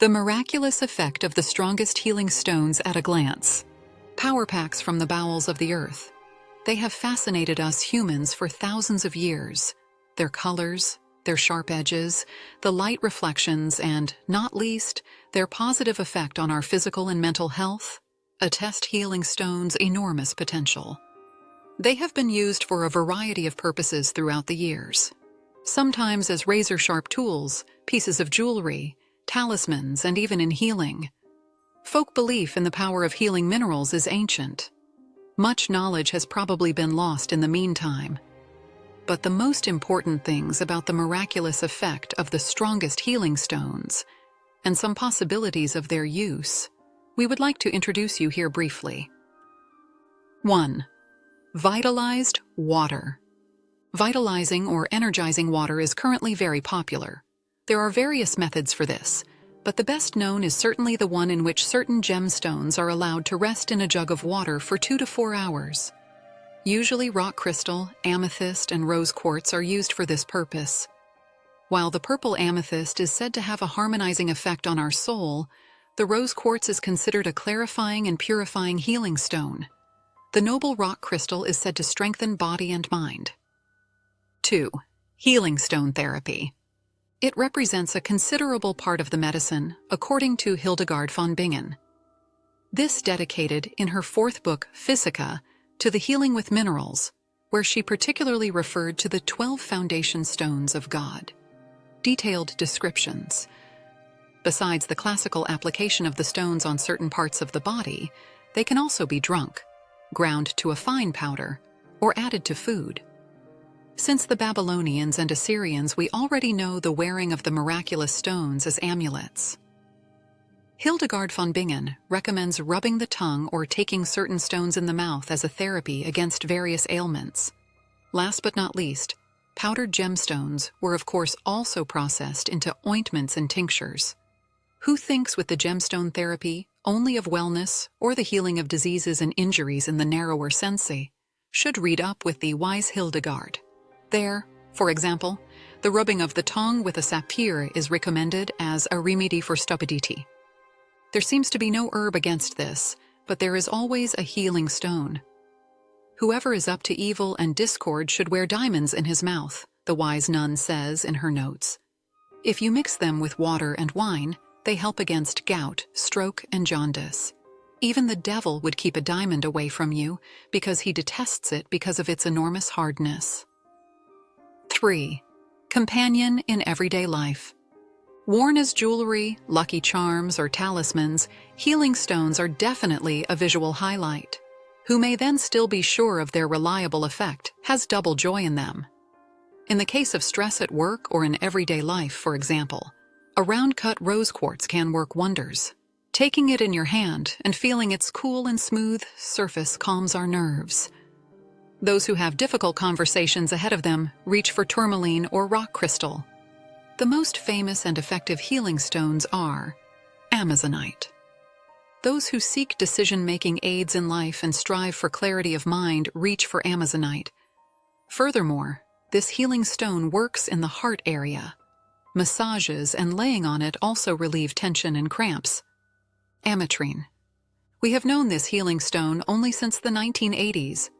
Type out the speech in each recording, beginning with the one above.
The miraculous effect of the strongest healing stones at a glance. Power packs from the bowels of the earth. They have fascinated us humans for thousands of years. Their colors, their sharp edges, the light reflections, and, not least, their positive effect on our physical and mental health attest healing stones' enormous potential. They have been used for a variety of purposes throughout the years. Sometimes as razor-sharp tools, pieces of jewelry, talismans, and even in healing. Folk belief in the power of healing minerals is ancient. Much knowledge has probably been lost in the meantime. But the most important things about the miraculous effect of the strongest healing stones, and some possibilities of their use, we would like to introduce you here briefly. 1. Vitalized water. Vitalizing or energizing water is currently very popular. There are various methods for this, but the best known is certainly the one in which certain gemstones are allowed to rest in a jug of water for 2 to 4 hours. Usually rock crystal, amethyst, and rose quartz are used for this purpose. While the purple amethyst is said to have a harmonizing effect on our soul, the rose quartz is considered a clarifying and purifying healing stone. The noble rock crystal is said to strengthen body and mind. 2. Healing stone therapy. It represents a considerable part of the medicine, according to Hildegard von Bingen. This dedicated, in her 4th book, Physica, to the healing with minerals, where she particularly referred to the 12 foundation stones of God. Detailed descriptions. Besides the classical application of the stones on certain parts of the body, they can also be drunk, ground to a fine powder, or added to food. Since the Babylonians and Assyrians, we already know the wearing of the miraculous stones as amulets. Hildegard von Bingen recommends rubbing the tongue or taking certain stones in the mouth as a therapy against various ailments. Last but not least, powdered gemstones were of course also processed into ointments and tinctures. Who thinks with the gemstone therapy only of wellness or the healing of diseases and injuries in the narrower sense should read up with the wise Hildegard. There, for example, the rubbing of the tongue with a sapphire is recommended as a remedy for stupidity. There seems to be no herb against this, but there is always a healing stone. Whoever is up to evil and discord should wear diamonds in his mouth, the wise nun says in her notes. If you mix them with water and wine, they help against gout, stroke, and jaundice. Even the devil would keep a diamond away from you because he detests it because of its enormous hardness. 3. Companion in everyday life. Worn as jewelry, lucky charms, or talismans, healing stones are definitely a visual highlight. Who may then still be sure of their reliable effect has double joy in them. In the case of stress at work or in everyday life, for example, a round-cut rose quartz can work wonders. Taking it in your hand and feeling its cool and smooth surface calms our nerves. Those who have difficult conversations ahead of them reach for tourmaline or rock crystal. The most famous and effective healing stones are Amazonite. Those who seek decision-making aids in life and strive for clarity of mind reach for Amazonite. Furthermore, this healing stone works in the heart area. Massages and laying on it also relieve tension and cramps. Ametrine. We have known this healing stone only since the 1980s.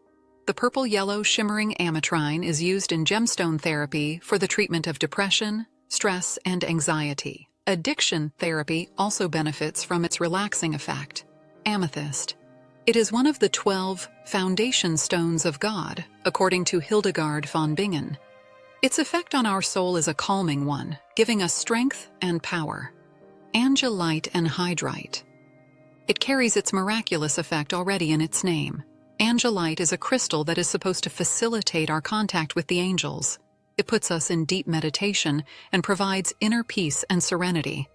The purple-yellow shimmering ametrine is used in gemstone therapy for the treatment of depression, stress, and anxiety. Addiction therapy also benefits from its relaxing effect. Amethyst. It is one of the 12 foundation stones of God, according to Hildegard von Bingen. Its effect on our soul is a calming one, giving us strength and power. Angelite anhydrite. It carries its miraculous effect already in its name. Angelite is a crystal that is supposed to facilitate our contact with the angels. It puts us in deep meditation and provides inner peace and serenity.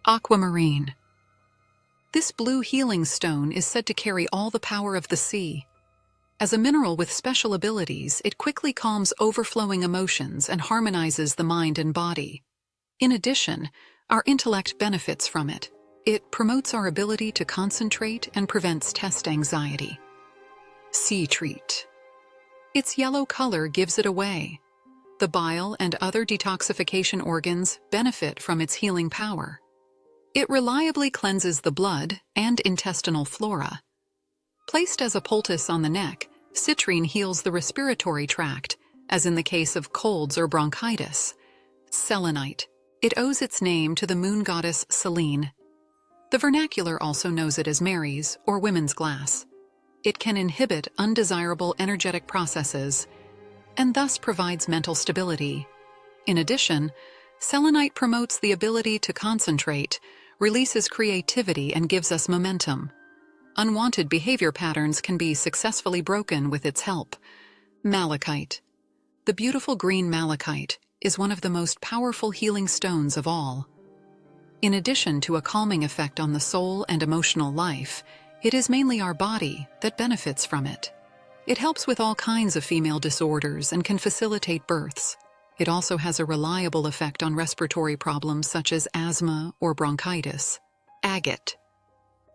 Aquamarine. This blue healing stone is said to carry all the power of the sea. As a mineral with special abilities, it quickly calms overflowing emotions and harmonizes the mind and body. In addition, our intellect benefits from it. It promotes our ability to concentrate and prevents test anxiety. Sea treat. Its yellow color gives it away. The bile and other detoxification organs benefit from its healing power. It reliably cleanses the blood and intestinal flora. Placed as a poultice on the neck, citrine heals the respiratory tract, as in the case of colds or bronchitis. Selenite. It owes its name to the moon goddess Selene. The vernacular also knows it as Mary's or women's glass. It can inhibit undesirable energetic processes and thus provides mental stability. In addition, selenite promotes the ability to concentrate, releases creativity, and gives us momentum. Unwanted behavior patterns can be successfully broken with its help. Malachite. The beautiful green malachite is one of the most powerful healing stones of all. In addition to a calming effect on the soul and emotional life, it is mainly our body that benefits from it. It helps with all kinds of female disorders and can facilitate births. It also has a reliable effect on respiratory problems such as asthma or bronchitis. Agate.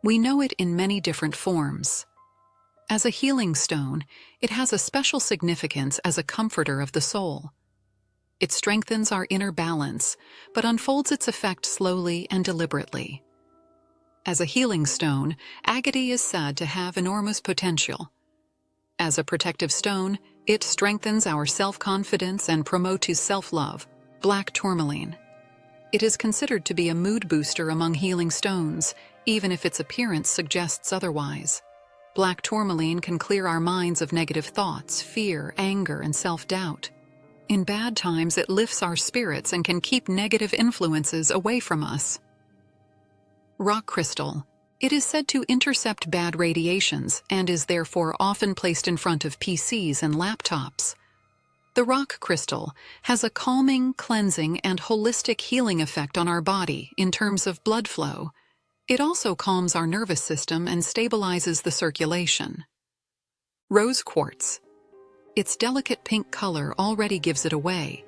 We know it in many different forms. As a healing stone, it has a special significance as a comforter of the soul. It strengthens our inner balance, but unfolds its effect slowly and deliberately. As a healing stone, agate is said to have enormous potential. As a protective stone, it strengthens our self-confidence and promotes self-love. Black tourmaline. It is considered to be a mood booster among healing stones, even if its appearance suggests otherwise. Black tourmaline can clear our minds of negative thoughts, fear, anger, and self-doubt. In bad times, it lifts our spirits and can keep negative influences away from us. Rock crystal. It is said to intercept bad radiations and is therefore often placed in front of PCs and laptops. The rock crystal has a calming, cleansing, and holistic healing effect on our body in terms of blood flow. It also calms our nervous system and stabilizes the circulation. Rose quartz. Its delicate pink color already gives it away.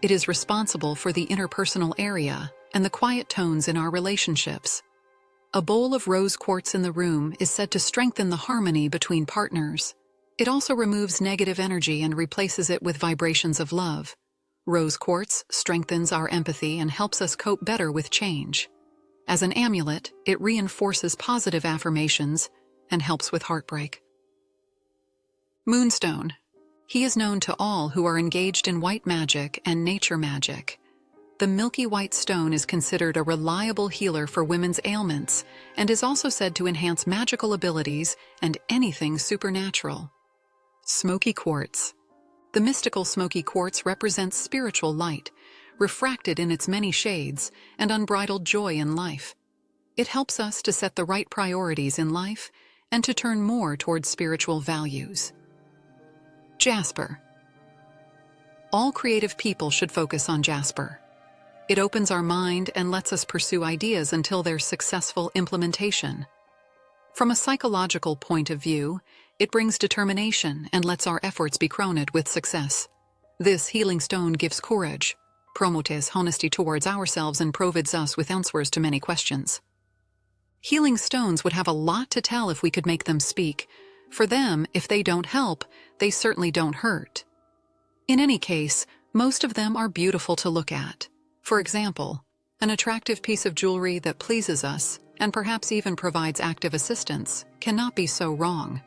It is responsible for the interpersonal area and the quiet tones in our relationships. A bowl of rose quartz in the room is said to strengthen the harmony between partners. It also removes negative energy and replaces it with vibrations of love. Rose quartz strengthens our empathy and helps us cope better with change. As an amulet, it reinforces positive affirmations and helps with heartbreak. Moonstone. He is known to all who are engaged in white magic and nature magic. The milky white stone is considered a reliable healer for women's ailments and is also said to enhance magical abilities and anything supernatural. Smoky quartz. The mystical smoky quartz represents spiritual light, refracted in its many shades, and unbridled joy in life. It helps us to set the right priorities in life and to turn more towards spiritual values. Jasper. All creative people should focus on jasper. It opens our mind and lets us pursue ideas until their successful implementation. From a psychological point of view, it brings determination and lets our efforts be crowned with success. This healing stone gives courage, promotes honesty towards ourselves, and provides us with answers to many questions. Healing stones would have a lot to tell if we could make them speak. For them, if they don't help, they certainly don't hurt. In any case, most of them are beautiful to look at. For example, an attractive piece of jewelry that pleases us and perhaps even provides active assistance cannot be so wrong.